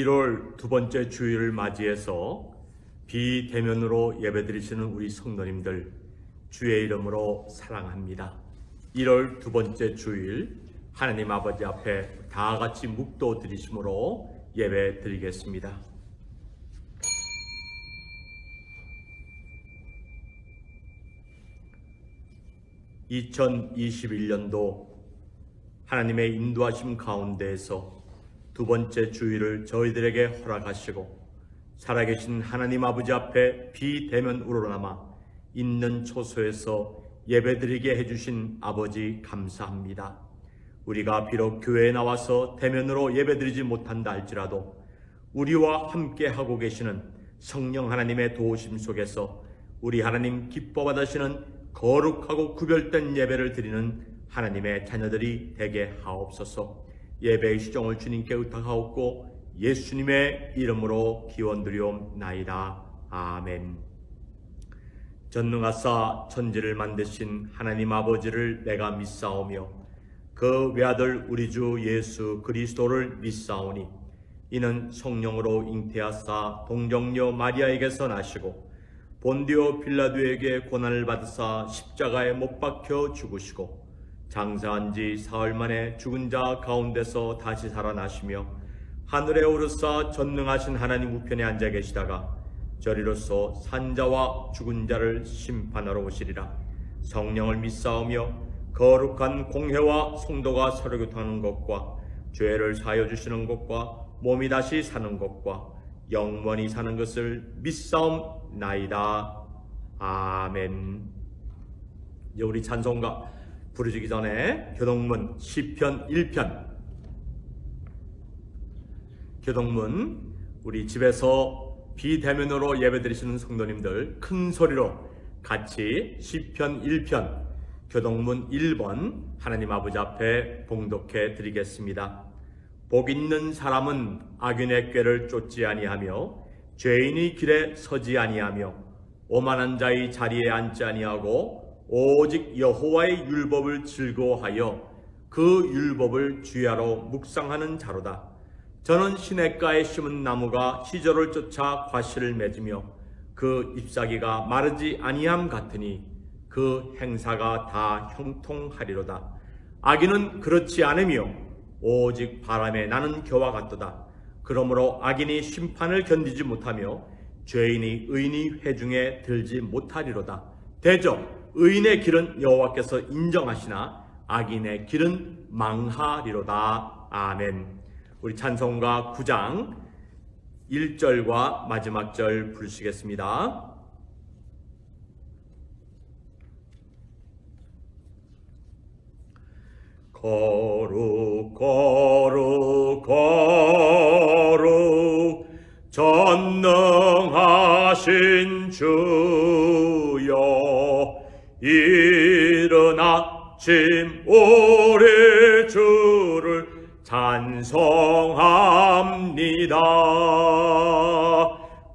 1월 두 번째 주일을 맞이해서 비대면으로 예배드리시는 우리 성도님들 주의 이름으로 사랑합니다. 1월 두 번째 주일 하나님 아버지 앞에 다 같이 묵도 드리심으로 예배 드리겠습니다. (2021년도) 하나님의 인도하심 가운데에서 두 번째 주일을 저희들에게 허락하시고 살아계신 하나님 아버지 앞에 비대면으로나마 있는 초소에서 예배드리게 해주신 아버지 감사합니다. 우리가 비록 교회에 나와서 대면으로 예배드리지 못한다 할지라도 우리와 함께 하고 계시는 성령 하나님의 도우심 속에서 우리 하나님 기뻐 받으시는 거룩하고 구별된 예배를 드리는 하나님의 자녀들이 되게 하옵소서. 예배의 시종을 주님께 의탁하옵고 예수님의 이름으로 기원드리옵나이다. 아멘. 전능하사 천지를 만드신 하나님 아버지를 내가 믿사오며 그 외아들 우리 주 예수 그리스도를 믿사오니 이는 성령으로 잉태하사 동정녀 마리아에게서 나시고 본디오 빌라도에게 고난을 받으사 십자가에 못 박혀 죽으시고 장사한 지 사흘 만에 죽은 자 가운데서 다시 살아나시며 하늘에 오르사 전능하신 하나님 우편에 앉아 계시다가 저리로서 산자와 죽은 자를 심판하러 오시리라. 성령을 믿사오며 거룩한 공회와 성도가 서로 교통하는 것과 죄를 사하여 주시는 것과 몸이 다시 사는 것과 영원히 사는 것을 믿사옵나이다. 아멘. 이제 우리 찬송가 부르시기 전에 교동문 시편 1편, 교동문 우리 집에서 비대면으로 예배드리시는 성도님들 큰 소리로 같이 시편 1편 교동문 1번 하나님 아버지 앞에 봉독해 드리겠습니다. 복 있는 사람은 악인의 꾀를 쫓지 아니하며 죄인이 길에 서지 아니하며 오만한 자의 자리에 앉지 아니하고 오직 여호와의 율법을 즐거워하여 그 율법을 주야로 묵상하는 자로다. 저는 시냇가에 심은 나무가 시절을 쫓아 과실을 맺으며 그 잎사귀가 마르지 아니함 같으니 그 행사가 다 형통하리로다. 악인은 그렇지 않으며 오직 바람에 나는 겨와 같도다. 그러므로 악인이 심판을 견디지 못하며 죄인이 의인이 회중에 들지 못하리로다. 대저 의인의 길은 여호와께서 인정하시나 악인의 길은 망하리로다. 아멘. 우리 찬송가 9장 1절과 마지막 절 부르시겠습니다. 거룩 거룩 거룩 전능하신 주여 이른 아침 우리 주를 찬송합니다.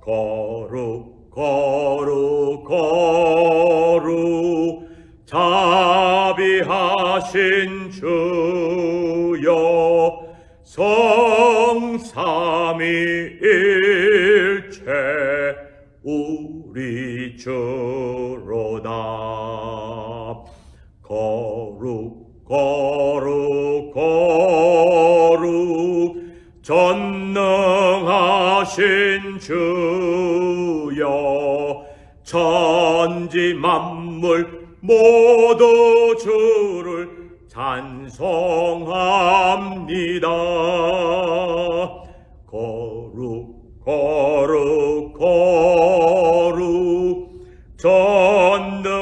거룩 거룩 거룩 자비하신 주여 성삼위일체 우리 주로다. 거룩 거룩 거룩 전능하신 주여 천지 만물 모두 주를 찬송합니다. 거룩 거룩 거룩 전능하신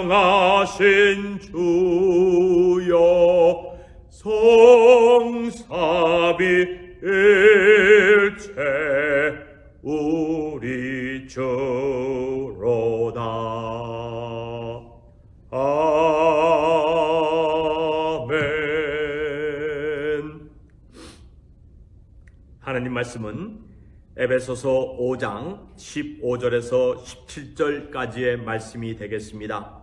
주여 성삼위일체 우리 주로다. 아멘. 하나님 말씀은 에베소서 5장 15절에서 17절까지의 말씀이 되겠습니다.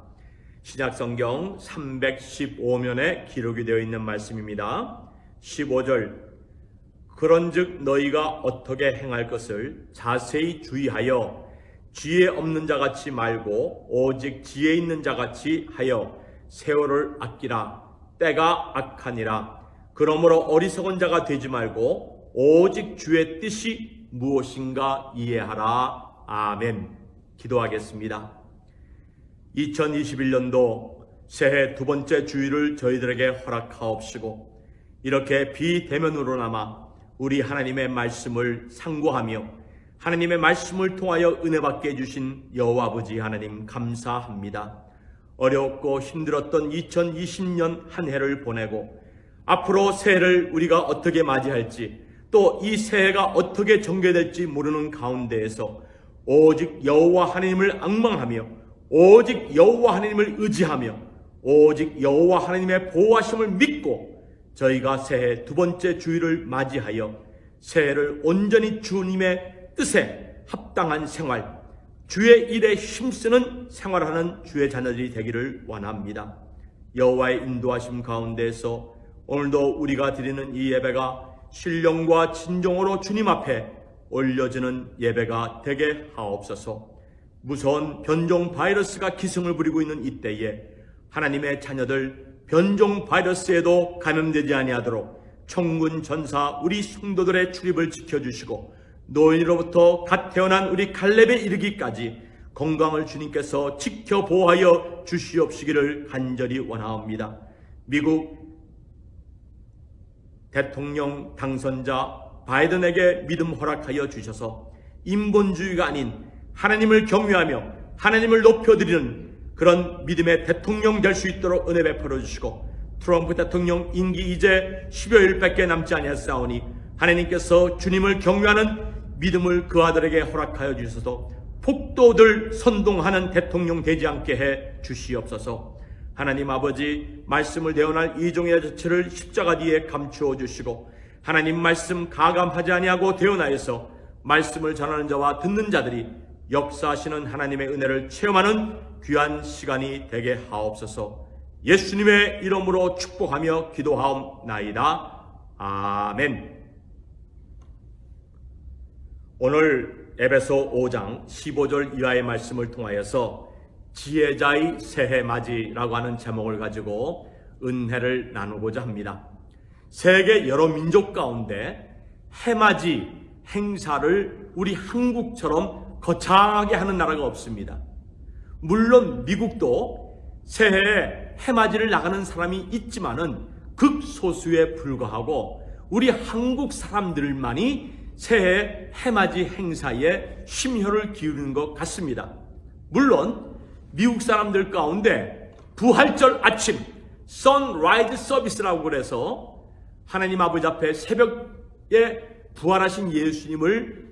신약성경 315면에 기록이 되어 있는 말씀입니다. 15절 그런즉 너희가 어떻게 행할 것을 자세히 주의하여 지혜 없는 자같이 말고 오직 지혜 있는 자같이 하여 세월을 아끼라. 때가 악하니라. 그러므로 어리석은 자가 되지 말고 오직 주의 뜻이 무엇인가 이해하라. 아멘. 기도하겠습니다. 2021년도 새해 두 번째 주일을 저희들에게 허락하옵시고 이렇게 비대면으로나마 우리 하나님의 말씀을 상고하며 하나님의 말씀을 통하여 은혜 받게 해주신 여호와 아버지 하나님 감사합니다. 어렵고 힘들었던 2020년 한 해를 보내고 앞으로 새해를 우리가 어떻게 맞이할지 또 이 새해가 어떻게 전개될지 모르는 가운데에서 오직 여호와 하나님을 앙망하며 오직 여호와 하나님을 의지하며 오직 여호와 하나님의 보호하심을 믿고 저희가 새해 두 번째 주일을 맞이하여 새해를 온전히 주님의 뜻에 합당한 생활, 주의 일에 힘쓰는 생활하는 주의 자녀들이 되기를 원합니다. 여호와의 인도하심 가운데에서 오늘도 우리가 드리는 이 예배가 신령과 진정으로 주님 앞에 올려지는 예배가 되게 하옵소서. 무서운 변종 바이러스가 기승을 부리고 있는 이때에 하나님의 자녀들 변종 바이러스에도 감염되지 아니하도록 천군 전사 우리 성도들의 출입을 지켜주시고 노인으로부터 갓 태어난 우리 갈렙에 이르기까지 건강을 주님께서 지켜보호하여 주시옵시기를 간절히 원하옵니다. 미국 대통령 당선자 바이든에게 믿음 허락하여 주셔서 인본주의가 아닌 하나님을 경외하며 하나님을 높여드리는 그런 믿음의 대통령 될 수 있도록 은혜 베풀어 주시고 트럼프 대통령 임기 이제 10여일밖에 남지 아니하사오니 하나님께서 주님을 경외하는 믿음을 그 아들에게 허락하여 주셔서 폭도들 선동하는 대통령 되지 않게 해 주시옵소서. 하나님 아버지 말씀을 대언할 이종의 자체를 십자가 뒤에 감추어 주시고 하나님 말씀 가감하지 아니하고 대언하여서 말씀을 전하는 자와 듣는 자들이 역사하시는 하나님의 은혜를 체험하는 귀한 시간이 되게 하옵소서. 예수님의 이름으로 축복하며 기도하옵나이다. 아멘. 오늘 에베소 5장 15절 이하의 말씀을 통하여서 지혜자의 새해 맞이라고 하는 제목을 가지고 은혜를 나누고자 합니다. 세계 여러 민족 가운데 해맞이 행사를 우리 한국처럼 거창하게 하는 나라가 없습니다. 물론 미국도 새해에 해맞이를 나가는 사람이 있지만은 극소수에 불과하고 우리 한국 사람들만이 새해 해맞이 행사에 심혈을 기울이는 것 같습니다. 물론 미국 사람들 가운데 부활절 아침 선라이즈 서비스라고 그래서 하나님 아버지 앞에 새벽에 부활하신 예수님을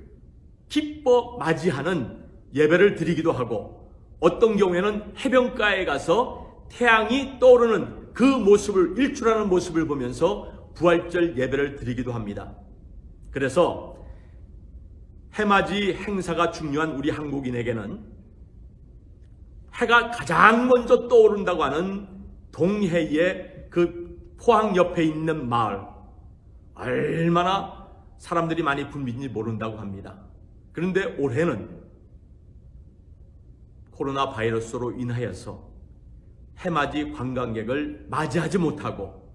기뻐 맞이하는 예배를 드리기도 하고 어떤 경우에는 해변가에 가서 태양이 떠오르는 그 모습을 일출하는 모습을 보면서 부활절 예배를 드리기도 합니다. 그래서 해맞이 행사가 중요한 우리 한국인에게는 해가 가장 먼저 떠오른다고 하는 동해의 그 포항 옆에 있는 마을 얼마나 사람들이 많이 붐빈지 모른다고 합니다. 그런데 올해는 코로나 바이러스로 인하여서 해맞이 관광객을 맞이하지 못하고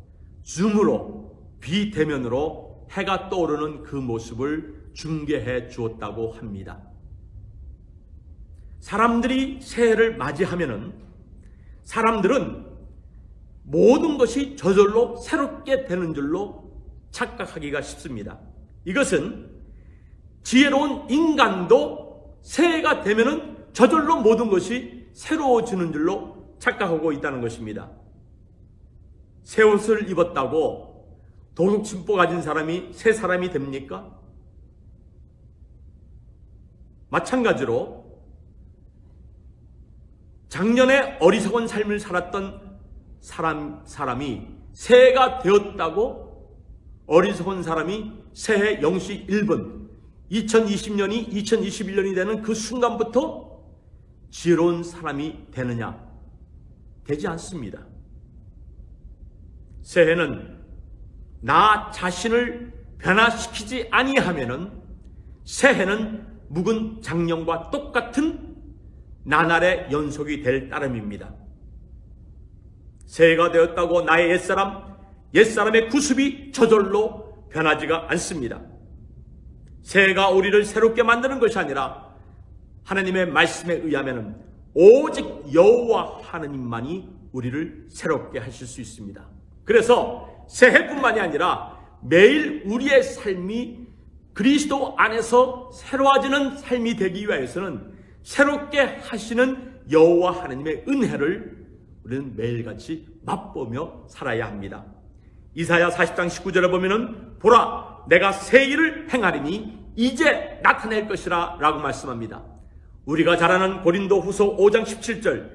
줌으로 비대면으로 해가 떠오르는 그 모습을 중계해 주었다고 합니다. 사람들이 새해를 맞이하면은 사람들은 모든 것이 저절로 새롭게 되는 줄로 착각하기가 쉽습니다. 이것은 지혜로운 인간도 새해가 되면은 저절로 모든 것이 새로워지는 줄로 착각하고 있다는 것입니다. 새 옷을 입었다고 도둑침보 가진 사람이 새 사람이 됩니까? 마찬가지로 작년에 어리석은 삶을 살았던 사람이 새해가 되었다고 어리석은 사람이 새해 0시 1분 2020년이 2021년이 되는 그 순간부터 지혜로운 사람이 되느냐? 되지 않습니다. 새해는 나 자신을 변화시키지 아니하면은 새해는 묵은 작년과 똑같은 나날의 연속이 될 따름입니다. 새해가 되었다고 나의 옛사람의 구습이 저절로 변하지가 않습니다. 새해가 우리를 새롭게 만드는 것이 아니라 하나님의 말씀에 의하면 오직 여호와 하나님만이 우리를 새롭게 하실 수 있습니다. 그래서 새해뿐만이 아니라 매일 우리의 삶이 그리스도 안에서 새로워지는 삶이 되기 위해서는 새롭게 하시는 여호와 하나님의 은혜를 우리는 매일같이 맛보며 살아야 합니다. 이사야 40장 19절에 보면은 보라 내가 새 일을 행하리니 이제 나타낼 것이라 라고 말씀합니다. 우리가 잘 아는 고린도후서 5장 17절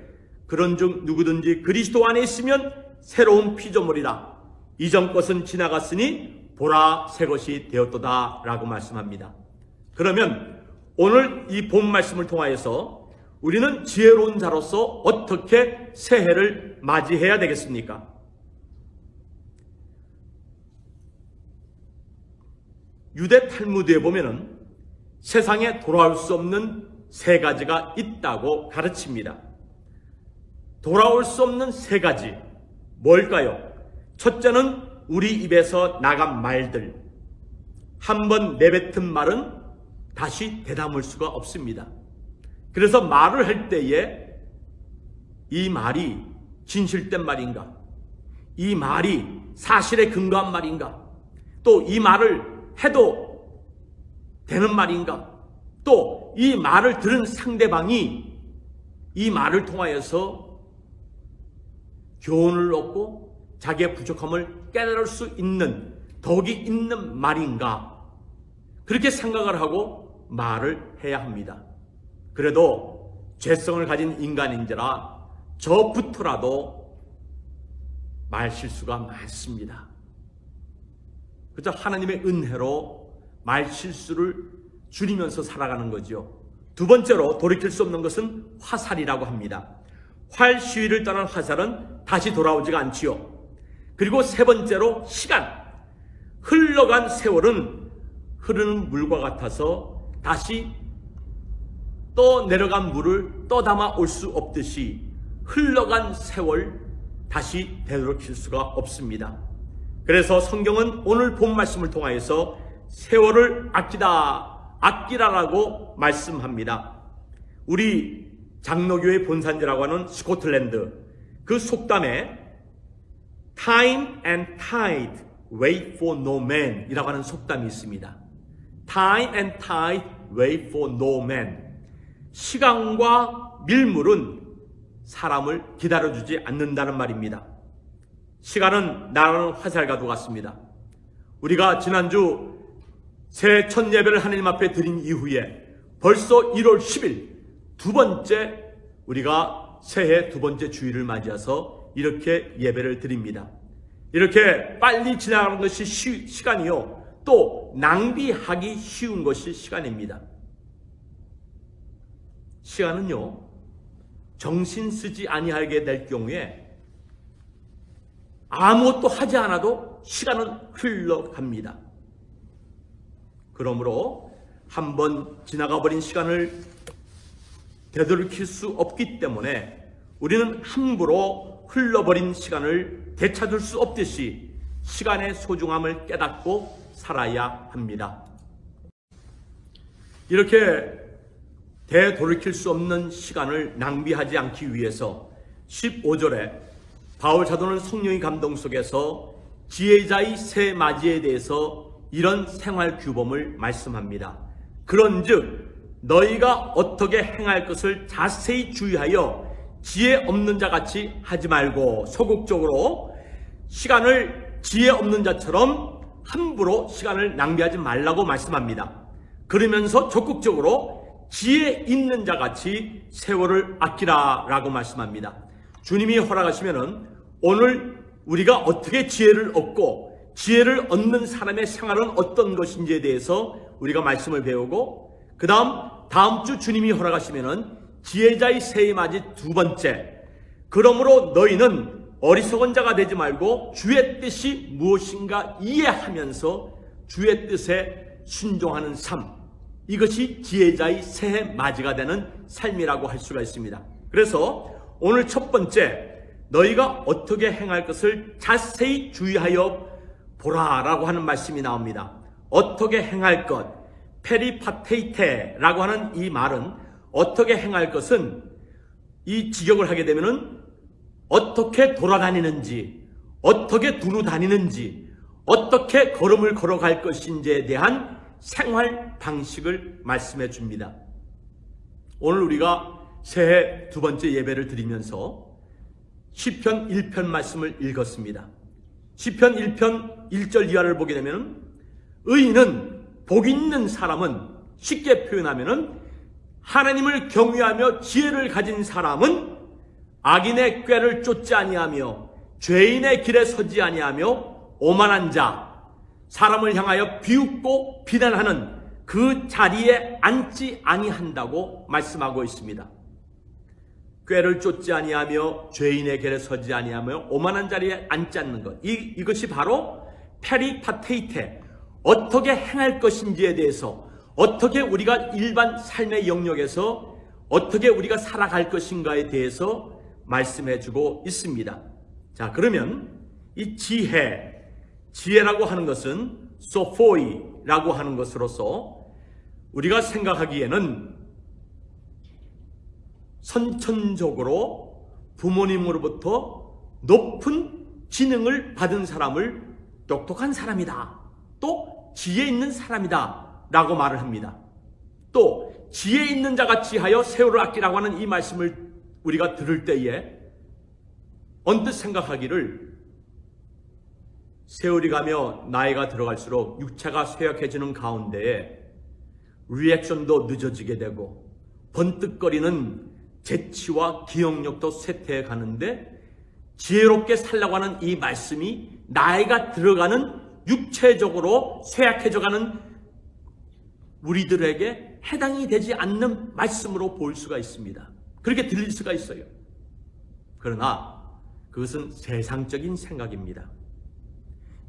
그런즉 누구든지 그리스도 안에 있으면 새로운 피조물이라 이전 것은 지나갔으니 보라 새 것이 되었도다 라고 말씀합니다. 그러면 오늘 이 본 말씀을 통하여서 우리는 지혜로운 자로서 어떻게 새해를 맞이해야 되겠습니까? 유대 탈무드에 보면은 세상에 돌아올 수 없는 세 가지가 있다고 가르칩니다. 돌아올 수 없는 세 가지 뭘까요? 첫째는 우리 입에서 나간 말들. 한번 내뱉은 말은 다시 되담을 수가 없습니다. 그래서 말을 할 때에 이 말이 진실된 말인가? 이 말이 사실에 근거한 말인가? 또 이 말을 해도 되는 말인가? 또 이 말을 들은 상대방이 이 말을 통하여서 교훈을 얻고 자기의 부족함을 깨달을 수 있는 덕이 있는 말인가? 그렇게 생각을 하고 말을 해야 합니다. 그래도 죄성을 가진 인간인지라 저부터라도 말 실수가 많습니다. 그저 하나님의 은혜로 말 실수를 줄이면서 살아가는 거죠. 두 번째로 돌이킬 수 없는 것은 화살이라고 합니다. 활 시위를 떠난 화살은 다시 돌아오지가 않지요. 그리고 세 번째로 시간. 흘러간 세월은 흐르는 물과 같아서 다시 또 내려간 물을 떠담아 올 수 없듯이 흘러간 세월 다시 되돌이킬 수가 없습니다. 그래서 성경은 오늘 본 말씀을 통하여서 세월을 아끼라라고 말씀합니다. 우리 장로교의 본산지라고 하는 스코틀랜드 그 속담에 Time and tide wait for no man 이라고 하는 속담이 있습니다. Time and tide wait for no man. 시간과 밀물은 사람을 기다려주지 않는다는 말입니다. 시간은 날아가는 화살과도 같습니다. 우리가 지난주 새 첫 예배를 하나님 앞에 드린 이후에 벌써 1월 10일 두 번째 우리가 새해 두 번째 주일을 맞이해서 이렇게 예배를 드립니다. 이렇게 빨리 지나가는 것이 시간이요. 또 낭비하기 쉬운 것이 시간입니다. 시간은요. 정신 쓰지 아니하게 될 경우에 아무것도 하지 않아도 시간은 흘러갑니다. 그러므로 한번 지나가 버린 시간을 되돌이킬 수 없기 때문에 우리는 함부로 흘러버린 시간을 되찾을 수 없듯이 시간의 소중함을 깨닫고 살아야 합니다. 이렇게 되돌이킬 수 없는 시간을 낭비하지 않기 위해서 15절에 바울 사도는 성령의 감동 속에서 지혜자의 새 맞이에 대해서 이런 생활 규범을 말씀합니다. 그런즉 너희가 어떻게 행할 것을 자세히 주의하여 지혜 없는 자 같이 하지 말고 소극적으로 시간을 지혜 없는 자처럼 함부로 시간을 낭비하지 말라고 말씀합니다. 그러면서 적극적으로 지혜 있는 자 같이 세월을 아끼라 라고 말씀합니다. 주님이 허락하시면은 오늘 우리가 어떻게 지혜를 얻고 지혜를 얻는 사람의 생활은 어떤 것인지에 대해서 우리가 말씀을 배우고 그 다음 주 주님이 허락하시면은 지혜자의 새해 맞이 두 번째. 그러므로 너희는 어리석은 자가 되지 말고 주의 뜻이 무엇인가 이해하면서 주의 뜻에 순종하는 삶, 이것이 지혜자의 새해 맞이가 되는 삶이라고 할 수가 있습니다. 그래서 오늘 첫 번째, 너희가 어떻게 행할 것을 자세히 주의하여 보라라고 하는 말씀이 나옵니다. 어떻게 행할 것, 페리파테이테라고 하는 이 말은 어떻게 행할 것은 이 직역을 하게 되면은 어떻게 돌아다니는지, 어떻게 두루 다니는지, 어떻게 걸음을 걸어갈 것인지에 대한 생활 방식을 말씀해 줍니다. 오늘 우리가 새해 두 번째 예배를 드리면서 시편 1편 말씀을 읽었습니다. 시편 1편 1절 이하를 보게 되면 의인은, 복 있는 사람은, 쉽게 표현하면 하나님을 경외하며 지혜를 가진 사람은 악인의 꾀를 쫓지 아니하며 죄인의 길에 서지 아니하며 오만한 자, 사람을 향하여 비웃고 비난하는 그 자리에 앉지 아니한다고 말씀하고 있습니다. 꾀를 쫓지 아니하며 죄인의 길에 서지 아니하며 오만한 자리에 앉지 않는 것, 이것이 바로 페리파테이테, 어떻게 행할 것인지에 대해서, 어떻게 우리가 일반 삶의 영역에서 어떻게 우리가 살아갈 것인가에 대해서 말씀해 주고 있습니다. 자, 그러면 이 지혜라고 하는 것은 소포이라고 하는 것으로서 우리가 생각하기에는 선천적으로 부모님으로부터 높은 지능을 받은 사람을 똑똑한 사람이다, 또 지혜 있는 사람이다 라고 말을 합니다. 또 지혜 있는 자가 지하여 세월을 아끼라고 하는 이 말씀을 우리가 들을 때에 언뜻 생각하기를, 세월이 가며 나이가 들어갈수록 육체가 쇠약해지는 가운데에 리액션도 늦어지게 되고 번뜩거리는 재치와 기억력도 쇠퇴해 가는데, 지혜롭게 살라고 하는 이 말씀이 나이가 들어가는 육체적으로 쇠약해져가는 우리들에게 해당이 되지 않는 말씀으로 볼 수가 있습니다. 그렇게 들릴 수가 있어요. 그러나 그것은 세상적인 생각입니다.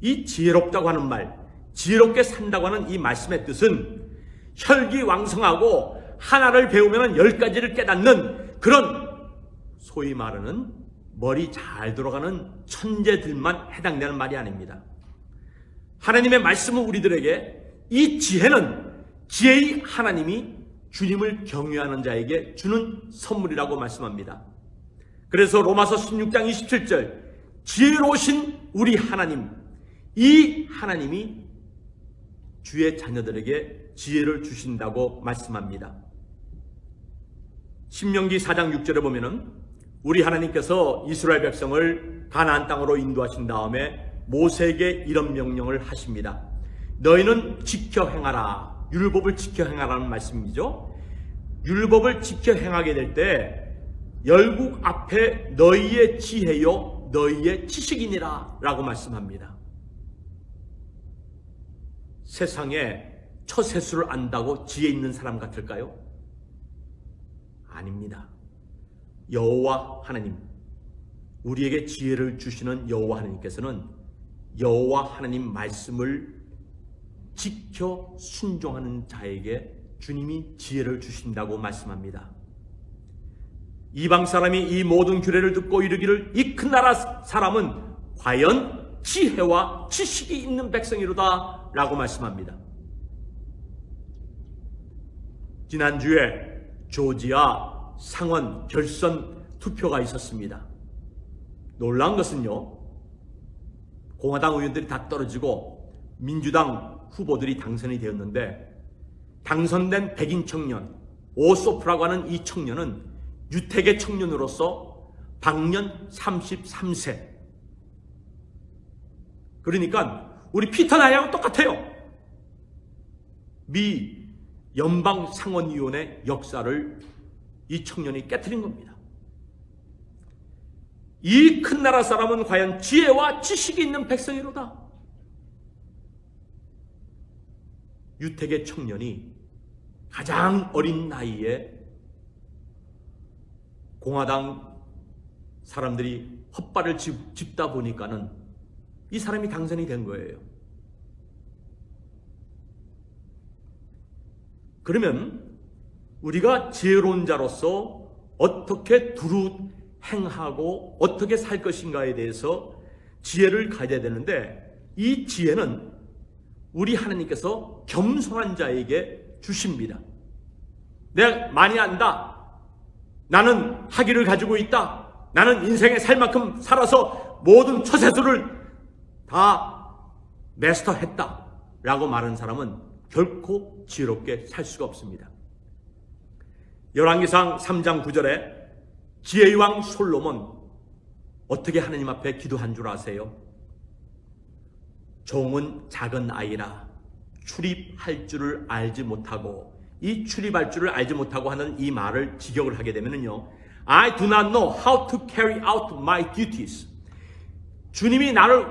이 지혜롭다고 하는 말, 지혜롭게 산다고 하는 이 말씀의 뜻은 혈기왕성하고 하나를 배우면 10가지를 깨닫는 그런 소위 말하는 머리 잘 돌아가는 천재들만 해당되는 말이 아닙니다. 하나님의 말씀은 우리들에게 이 지혜는 지혜의 하나님이 주님을 경외하는 자에게 주는 선물이라고 말씀합니다. 그래서 로마서 16장 27절, 지혜로우신 우리 하나님, 이 하나님이 주의 자녀들에게 지혜를 주신다고 말씀합니다. 신명기 4장 6절에 보면은 우리 하나님께서 이스라엘 백성을 가나안 땅으로 인도하신 다음에 모세에게 이런 명령을 하십니다. 너희는 지켜 행하라. 율법을 지켜 행하라는 말씀이죠. 율법을 지켜 행하게 될 때 열국 앞에 너희의 지혜요 너희의 지식이니라 라고 말씀합니다. 세상에 처세술을 안다고 지혜 있는 사람 같을까요? 아닙니다. 여호와 하나님, 우리에게 지혜를 주시는 여호와 하나님께서는 여호와 하나님 말씀을 지켜 순종하는 자에게 주님이 지혜를 주신다고 말씀합니다. 이방 사람이 이 모든 규례를 듣고 이르기를 이 큰 나라 사람은 과연 지혜와 지식이 있는 백성이로다 라고 말씀합니다. 지난주에 조지아 상원 결선 투표가 있었습니다. 놀라운 것은요, 공화당 의원들이 다 떨어지고 민주당 후보들이 당선이 되었는데, 당선된 백인 청년 오소프라고 하는 이 청년은 유택의 청년으로서 방년 33세. 그러니까 우리 피터 나이하고 똑같아요. 미 연방 상원의원의 역사를 이 청년이 깨트린 겁니다. 이 큰 나라 사람은 과연 지혜와 지식이 있는 백성이로다. 유택의 청년이 가장 어린 나이에 공화당 사람들이 헛발을 짚다 보니까는 이 사람이 당선이 된 거예요. 그러면 우리가 지혜로운 자로서 어떻게 두루 행하고 어떻게 살 것인가에 대해서 지혜를 가져야 되는데, 이 지혜는 우리 하나님께서 겸손한 자에게 주십니다. 내가 많이 안다, 나는 학위를 가지고 있다, 나는 인생에 살 만큼 살아서 모든 처세술을 다 마스터했다 라고 말하는 사람은 결코 지혜롭게 살 수가 없습니다. 열왕기상 3장 9절에 지혜의 왕 솔로몬 어떻게 하나님 앞에 기도한 줄 아세요? 종은 작은 아이라 출입할 줄을 알지 못하고, 이 출입할 줄을 알지 못하고 하는 이 말을 직역을 하게 되면요, I do not know how to carry out my duties. 주님이 나를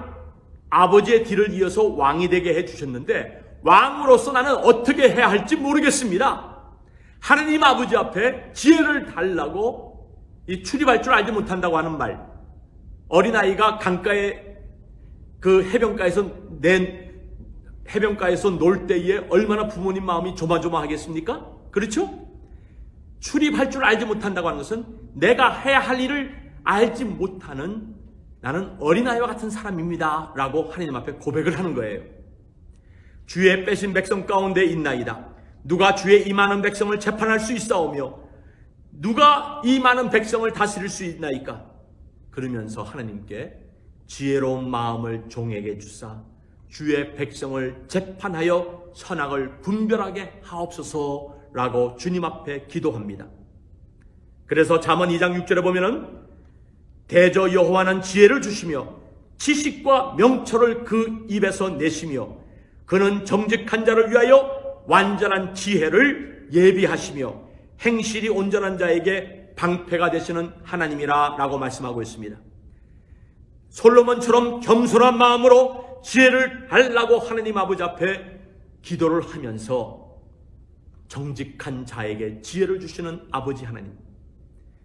아버지의 뒤를 이어서 왕이 되게 해주셨는데 왕으로서 나는 어떻게 해야 할지 모르겠습니다. 하느님 아버지 앞에 지혜를 달라고, 이 출입할 줄 알지 못한다고 하는 말, 어린아이가 강가에 그 해변가에서 놀 때에 얼마나 부모님 마음이 조마조마하겠습니까? 그렇죠? 출입할 줄 알지 못한다고 하는 것은 내가 해야 할 일을 알지 못하는, 나는 어린아이와 같은 사람입니다 라고 하나님 앞에 고백을 하는 거예요. 주의 빼신 백성 가운데 있나이다. 누가 주의 이 많은 백성을 재판할 수 있사오며 누가 이 많은 백성을 다스릴 수 있나이까? 그러면서 하나님께 지혜로운 마음을 종에게 주사 주의 백성을 재판하여 선악을 분별하게 하옵소서라고 주님 앞에 기도합니다. 그래서 잠언 2장 6절에 보면은 대저 여호와는 지혜를 주시며 지식과 명철을 그 입에서 내시며 그는 정직한 자를 위하여 완전한 지혜를 예비하시며 행실이 온전한 자에게 방패가 되시는 하나님이라 라고 말씀하고 있습니다. 솔로몬처럼 겸손한 마음으로 지혜를 달라고 하나님 아버지 앞에 기도를 하면서 정직한 자에게 지혜를 주시는 아버지 하나님,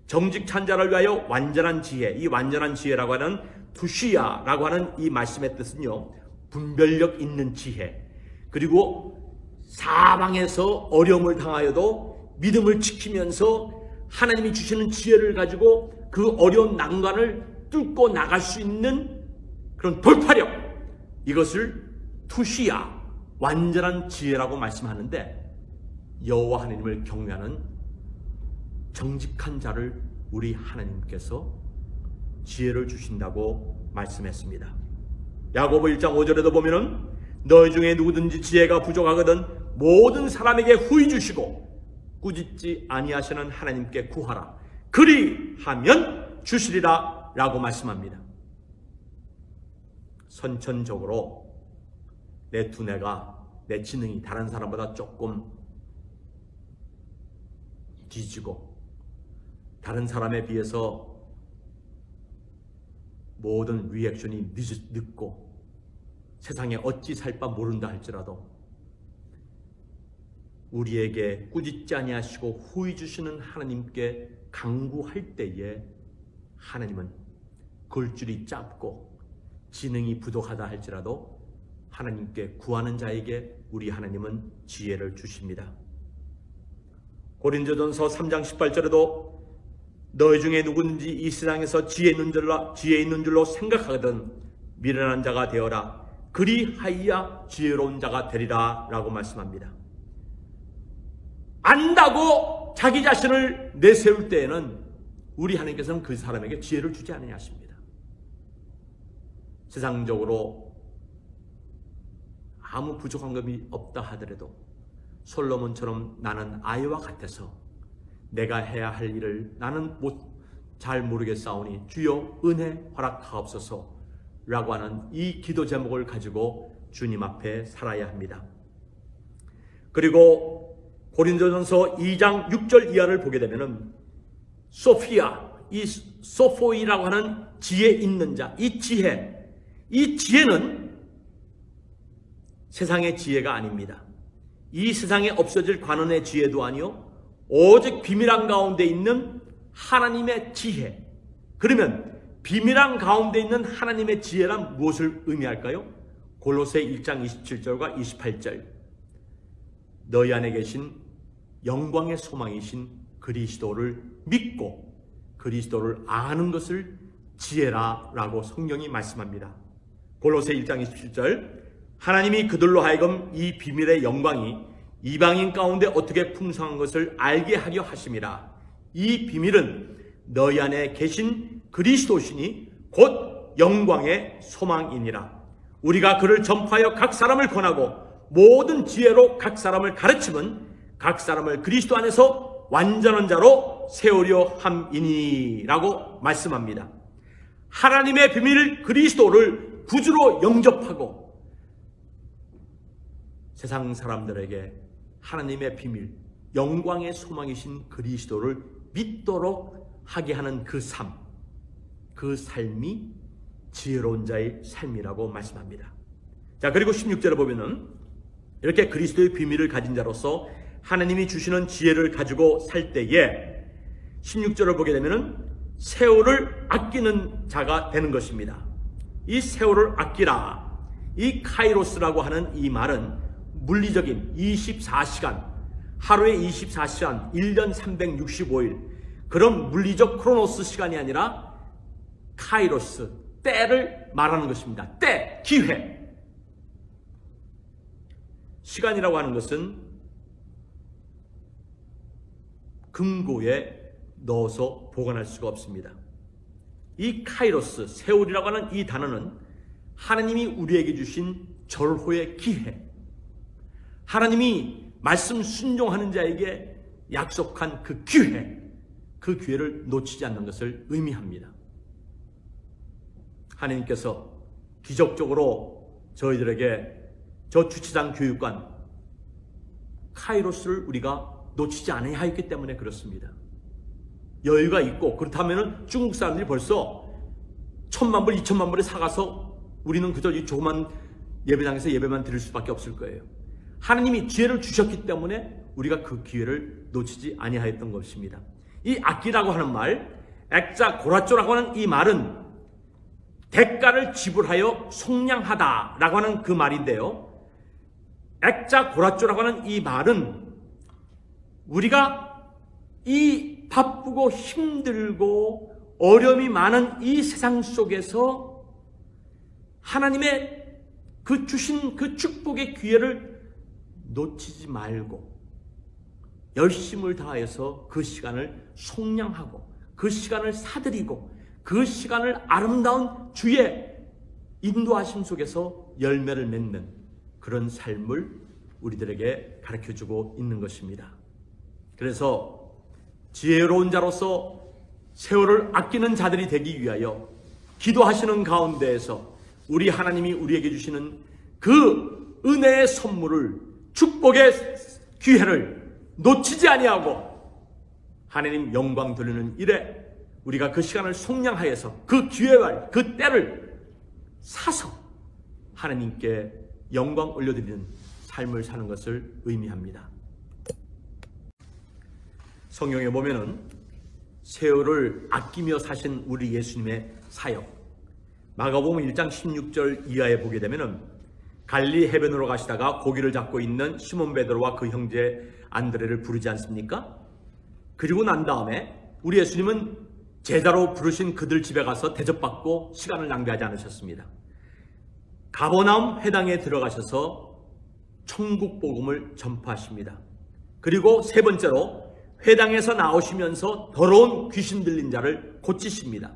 정직한 자를 위하여 완전한 지혜, 이 완전한 지혜라고 하는 투시야라고 하는 이 말씀의 뜻은요, 분별력 있는 지혜, 그리고 사방에서 어려움을 당하여도 믿음을 지키면서 하나님이 주시는 지혜를 가지고 그 어려운 난관을 뚫고 나갈 수 있는 그런 돌파력, 이것을 투시야, 완전한 지혜라고 말씀하는데, 여호와 하나님을 경외하는 정직한 자를 우리 하나님께서 지혜를 주신다고 말씀했습니다. 야고보 1장 5절에도 보면은 너희 중에 누구든지 지혜가 부족하거든 모든 사람에게 후히 주시고 꾸짖지 아니하시는 하나님께 구하라. 그리하면 주시리라 라고 말씀합니다. 선천적으로 내 두뇌가, 내 지능이 다른 사람보다 조금 뒤지고 다른 사람에 비해서 모든 리액션이 늦고 세상에 어찌 살 바 모른다 할지라도 우리에게 꾸짖지 아니하시고 후히 주시는 하나님께 간구할 때에 하나님은 골줄이 짧고 지능이 부족하다 할지라도 하나님께 구하는 자에게 우리 하나님은 지혜를 주십니다. 고린도전서 3장 18절에도 너희 중에 누구든지 이 세상에서 지혜 있는 줄로 생각하거든 미련한 자가 되어라. 그리하여야 지혜로운 자가 되리라 라고 말씀합니다. 안다고 자기 자신을 내세울 때에는 우리 하나님께서는 그 사람에게 지혜를 주지 아니하십니다. 세상적으로 아무 부족한 것이 없다 하더라도 솔로몬처럼 나는 아이와 같아서 내가 해야 할 일을 나는 잘 모르겠사오니 주여 은혜 허락하옵소서 라고 하는 이 기도 제목을 가지고 주님 앞에 살아야 합니다. 그리고 고린도전서 2장 6절 이하를 보게 되면은 소피아, 이 소포이라고 하는 지혜 있는 자, 이 지혜는 세상의 지혜가 아닙니다. 이 세상에 없어질 관원의 지혜도 아니요 오직 비밀한 가운데 있는 하나님의 지혜. 그러면 비밀한 가운데 있는 하나님의 지혜란 무엇을 의미할까요? 골로새 1장 27절과 28절 너희 안에 계신 영광의 소망이신 그리스도를 믿고 그리스도를 아는 것을 지혜라라고 성경이 말씀합니다. 골로새 1장 27절 하나님이 그들로 하여금 이 비밀의 영광이 이방인 가운데 어떻게 풍성한 것을 알게 하려 하심이라. 이 비밀은 너희 안에 계신 그리스도시니 곧 영광의 소망이니라. 우리가 그를 전파하여 각 사람을 권하고 모든 지혜로 각 사람을 가르치면 각 사람을 그리스도 안에서 완전한 자로 세우려 함이니 라고 말씀합니다. 하나님의 비밀 그리스도를 구주로 영접하고 세상 사람들에게 하나님의 비밀, 영광의 소망이신 그리스도를 믿도록 하게 하는 그 삶, 그 삶이 지혜로운 자의 삶이라고 말씀합니다. 자, 그리고 16절에 보면은 이렇게 그리스도의 비밀을 가진 자로서 하나님이 주시는 지혜를 가지고 살 때에 16절을 보게 되면은 세월을 아끼는 자가 되는 것입니다. 이 세월을 아끼라, 이 카이로스라고 하는 이 말은 물리적인 24시간, 하루에 24시간, 1년 365일 그런 물리적 크로노스 시간이 아니라 카이로스, 때를 말하는 것입니다. 때, 기회. 시간이라고 하는 것은 금고에 넣어서 보관할 수가 없습니다. 이 카이로스, 세월이라고 하는 이 단어는 하나님이 우리에게 주신 절호의 기회, 하나님이 말씀 순종하는 자에게 약속한 그 기회, 그 기회를 놓치지 않는 것을 의미합니다. 하나님께서 기적적으로 저희들에게 저 주차장 교육관 카이로스를 우리가 놓치지 않아야 했기 때문에 그렇습니다. 여유가 있고 그렇다면 중국 사람들이 벌써 1,000만 불, 2,000만 불에 사가서 우리는 그저 이 조그만 예배당에서 예배만 드릴 수밖에 없을 거예요. 하나님이 기회를 주셨기 때문에 우리가 그 기회를 놓치지 아니하였던 것입니다. 이 아끼라고 하는 말, 액자 고라쪼라고 하는 이 말은 대가를 지불하여 속량하다라고 하는 그 말인데요. 액자 고라쪼라고 하는 이 말은 우리가 이 바쁘고 힘들고 어려움이 많은 이 세상 속에서 하나님의 그 주신 그 축복의 기회를 놓치지 말고 열심을 다해서 그 시간을 속량하고 그 시간을 사드리고 그 시간을 아름다운 주의 인도하심 속에서 열매를 맺는 그런 삶을 우리들에게 가르쳐주고 있는 것입니다. 그래서 지혜로운 자로서 세월을 아끼는 자들이 되기 위하여 기도하시는 가운데에서 우리 하나님이 우리에게 주시는 그 은혜의 선물을, 축복의 기회를 놓치지 아니하고 하나님 영광 돌리는 일에 우리가 그 시간을 속량하여서 그 기회와 그 때를 사서 하나님께 영광 올려드리는 삶을 사는 것을 의미합니다. 성경에 보면은 세월을 아끼며 사신 우리 예수님의 사역, 마가복음 1장 16절 이하에 보게 되면은 갈리 해변으로 가시다가 고기를 잡고 있는 시몬 베드로와 그 형제 안드레를 부르지 않습니까? 그리고 난 다음에 우리 예수님은 제자로 부르신 그들 집에 가서 대접받고 시간을 낭비하지 않으셨습니다. 가버나움 회당에 들어가셔서 천국 복음을 전파하십니다. 그리고 세 번째로 회당에서 나오시면서 더러운 귀신 들린 자를 고치십니다.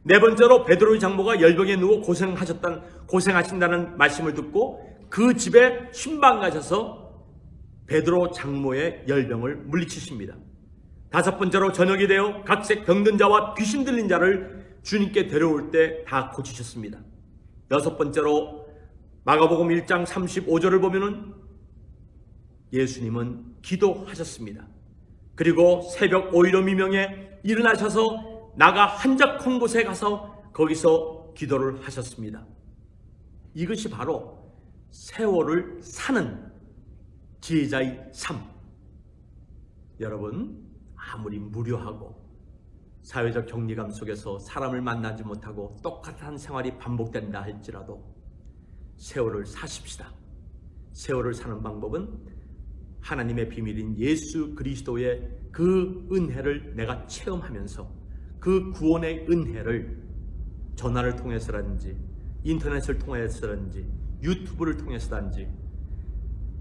네 번째로 베드로의 장모가 열병에 누워 고생하신다는 말씀을 듣고 그 집에 신방 가셔서 베드로 장모의 열병을 물리치십니다. 다섯 번째로 저녁이 되어 각색 병든 자와 귀신 들린 자를 주님께 데려올 때 다 고치셨습니다. 여섯 번째로 마가복음 1장 35절을 보면은 예수님은 기도하셨습니다. 그리고 새벽 오이로 미명에 일어나셔서 나가 한적한 곳에 가서 거기서 기도를 하셨습니다. 이것이 바로 세월을 사는 지혜자의 삶. 여러분, 아무리 무료하고 사회적 격리감 속에서 사람을 만나지 못하고 똑같은 생활이 반복된다 할지라도 세월을 사십시다. 세월을 사는 방법은 하나님의 비밀인 예수 그리스도의 그 은혜를 내가 체험하면서 그 구원의 은혜를 전화를 통해서라든지 인터넷을 통해서라든지 유튜브를 통해서라든지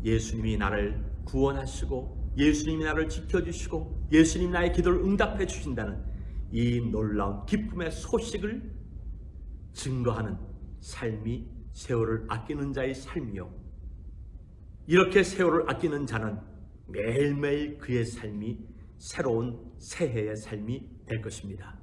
예수님이 나를 구원하시고 예수님이 나를 지켜주시고 예수님이 나의 기도를 응답해 주신다는 이 놀라운 기쁨의 소식을 증거하는 삶이 세월을 아끼는 자의 삶이요, 이렇게 세월을 아끼는 자는 매일매일 그의 삶이 새로운 새해의 삶이 될 것입니다.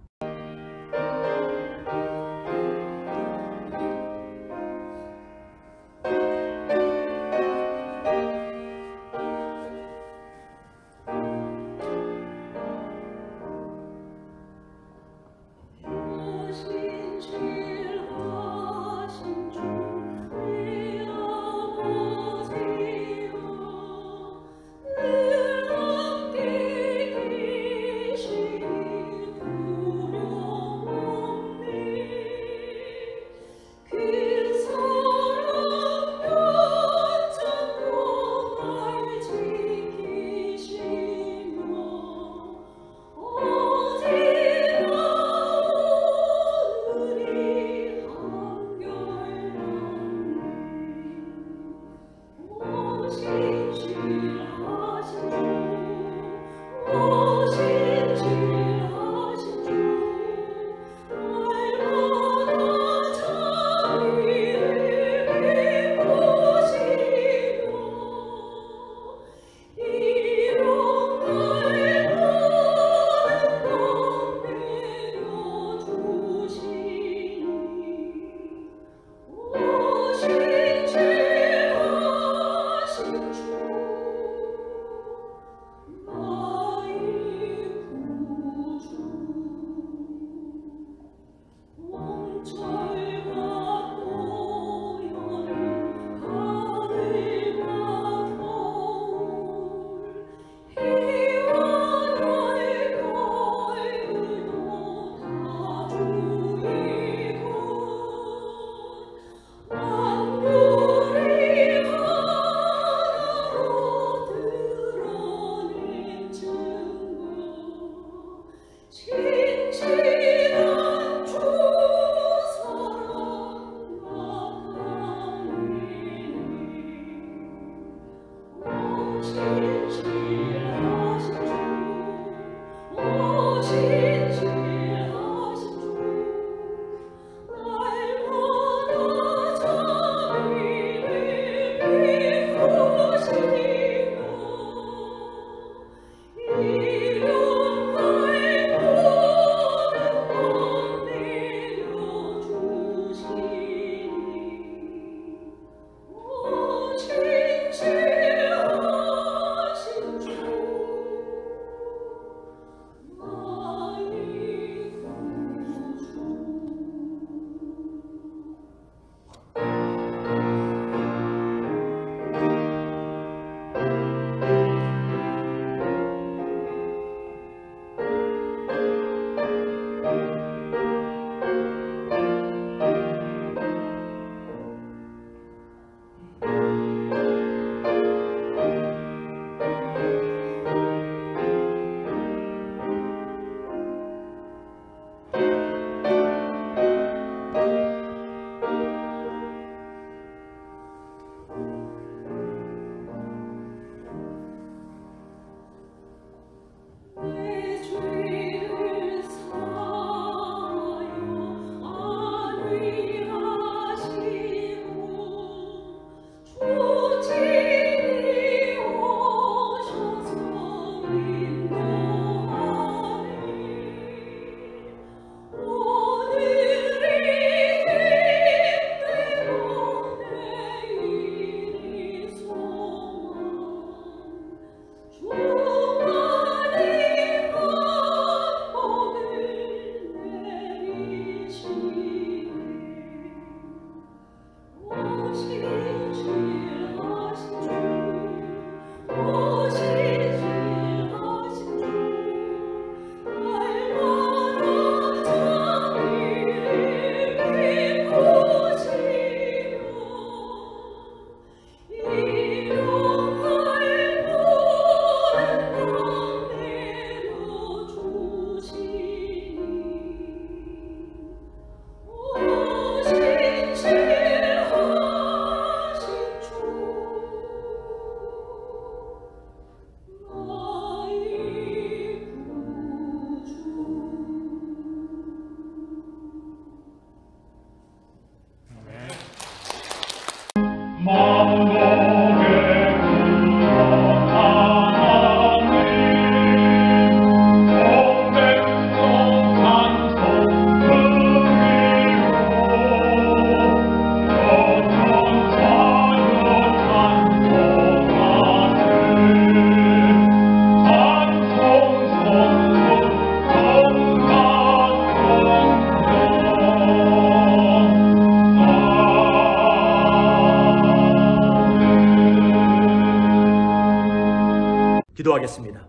기도하겠습니다.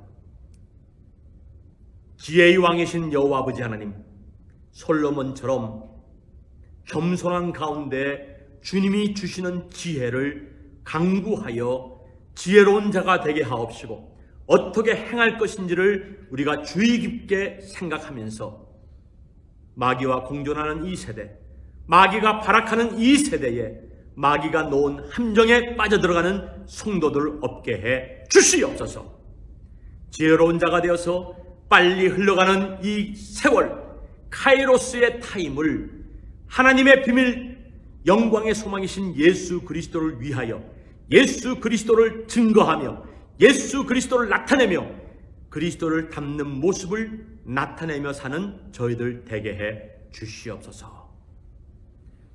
지혜의 왕이신 여호와 아버지 하나님, 솔로몬처럼 겸손한 가운데 주님이 주시는 지혜를 강구하여 지혜로운 자가 되게 하옵시고, 어떻게 행할 것인지를 우리가 주의 깊게 생각하면서 마귀와 공존하는 이 세대, 마귀가 발악하는 이 세대에 마귀가 놓은 함정에 빠져들어가는 성도들 없게 해 주시옵소서. 지혜로운 자가 되어서 빨리 흘러가는 이 세월, 카이로스의 타임을 하나님의 비밀, 영광의 소망이신 예수 그리스도를 위하여 예수 그리스도를 증거하며 예수 그리스도를 나타내며 그리스도를 닮는 모습을 나타내며 사는 저희들 되게 해 주시옵소서.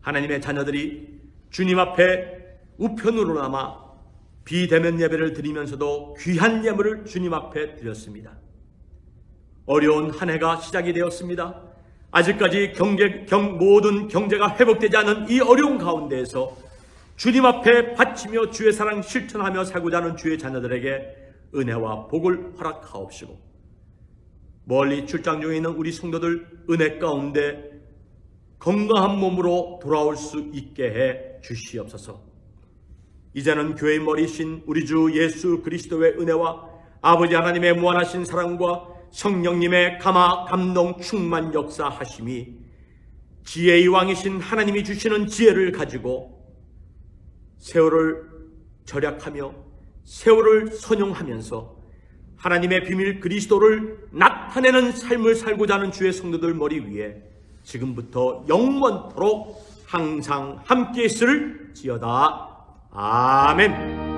하나님의 자녀들이 주님 앞에 우편으로나마 비대면 예배를 드리면서도 귀한 예물을 주님 앞에 드렸습니다. 어려운 한 해가 시작이 되었습니다. 아직까지 모든 경제가 회복되지 않은 이 어려운 가운데에서 주님 앞에 바치며 주의 사랑 실천하며 살고자 하는 주의 자녀들에게 은혜와 복을 허락하옵시고, 멀리 출장 중에 있는 우리 성도들 은혜 가운데 건강한 몸으로 돌아올 수 있게 해 주시옵소서. 이제는 교회의 머리신 우리 주 예수 그리스도의 은혜와 아버지 하나님의 무한하신 사랑과 성령님의 감화 감동 충만 역사하심이 지혜의 왕이신 하나님이 주시는 지혜를 가지고 세월을 절약하며 세월을 선용하면서 하나님의 비밀 그리스도를 나타내는 삶을 살고자 하는 주의 성도들 머리 위에 지금부터 영원토록 항상 함께 있을 지어다. 아멘.